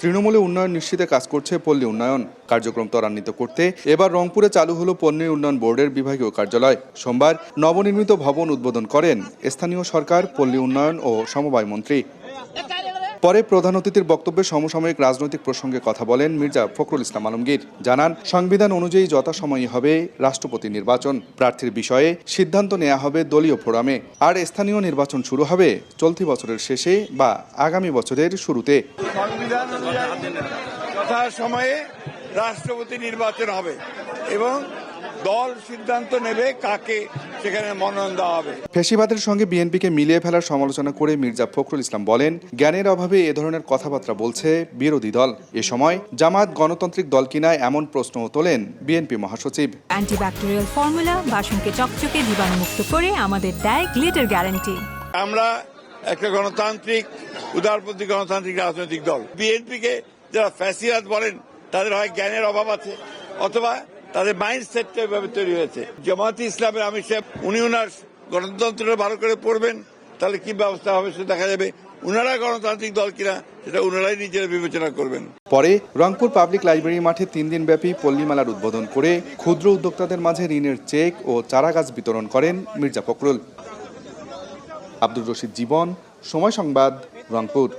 তৃণমূলে উন্নয়ন নিশ্চিতে কাজ করছে পল্লী উন্নয়ন কার্যক্রম ত্বরান্বিত করতে এবার রংপুরে চালু হলো পল্লী উন্নয়ন বোর্ডের বিভাগীয় কার্যালয়। সোমবার নবনির্মিত ভবন উদ্বোধন করেন স্থানীয় সরকার, পল্লী উন্নয়ন ও সমবায় মন্ত্রী। পরে প্রধান অতিথির বক্তব্যে সমসাময়িক রাজনৈতিক প্রসঙ্গে কথা বলেন মির্জা ফখরুল ইসলাম আলমগীর। জানান, সংবিধান অনুযায়ী যথাসময়ে হবে রাষ্ট্রপতি নির্বাচন। প্রার্থীর বিষয়ে সিদ্ধান্ত নেওয়া হবে দলীয় ফোরামে। আর স্থানীয় নির্বাচন শুরু হবে চলতি বছরের শেষে বা আগামী বছরের শুরুতে। সংবিধান অনুযায়ী যথাসময়ে রাষ্ট্রপতি নির্বাচন হবে এবং দল সিদ্ধান্ত নেবে কাকে সেখানে মনোনয়ন দেওয়া হবে। ফ্যাসিবাদের সঙ্গে বিএনপিকে মিলিয়ে ফেলার সমালোচনা করে মির্জা ফখরুল ইসলাম বলেন, জ্ঞানের অভাবে এ ধরনের কথাবার্তা বলছে বিরোধী দল। এ সময় জামাত গণতান্ত্রিক দল কিনা এমন প্রশ্নও তোলেন বিএনপি মহাসচিব। অ্যান্টিব্যাকটেরিয়াল ফর্মুলা বাসনকে চকচকে জীবাণুমুক্ত করে আমাদের দেয় গ্লিটার গ্যারান্টি। আমরা একটা গণতান্ত্রিক, উদারপন্থী গণতান্ত্রিক রাজনৈতিক দল। বিএনপিকে যারা ফ্যাসিবাদ বলেন তাদের হয় জ্ঞানের অভাব আছে অথবা তাদের মাইন্ডসেটটা এভাবে তৈরি হয়েছে। জামায়াতে ইসলামের আমির সাহেব উনি ওনার গণতন্ত্রটা ভালো করে পড়বেন, তাহলে কি ব্যবস্থা হবে সেটা দেখা যাবে। ওনারা গণতান্ত্রিক দল কিনা সেটা ওনারাই নিজেরা বিবেচনা করবেন। পরে রংপুর পাবলিক লাইব্রেরি মাঠে 3 দিনব্যাপী পল্লী মেলার উদ্বোধন করে ক্ষুদ্র উদ্যোক্তাদের মাঝে ঋণের চেক ও চারাগাছ বিতরণ করেন মির্জা ফখরুল। আব্দুর রশিদ জীবন, সময় সংবাদ, রংপুর।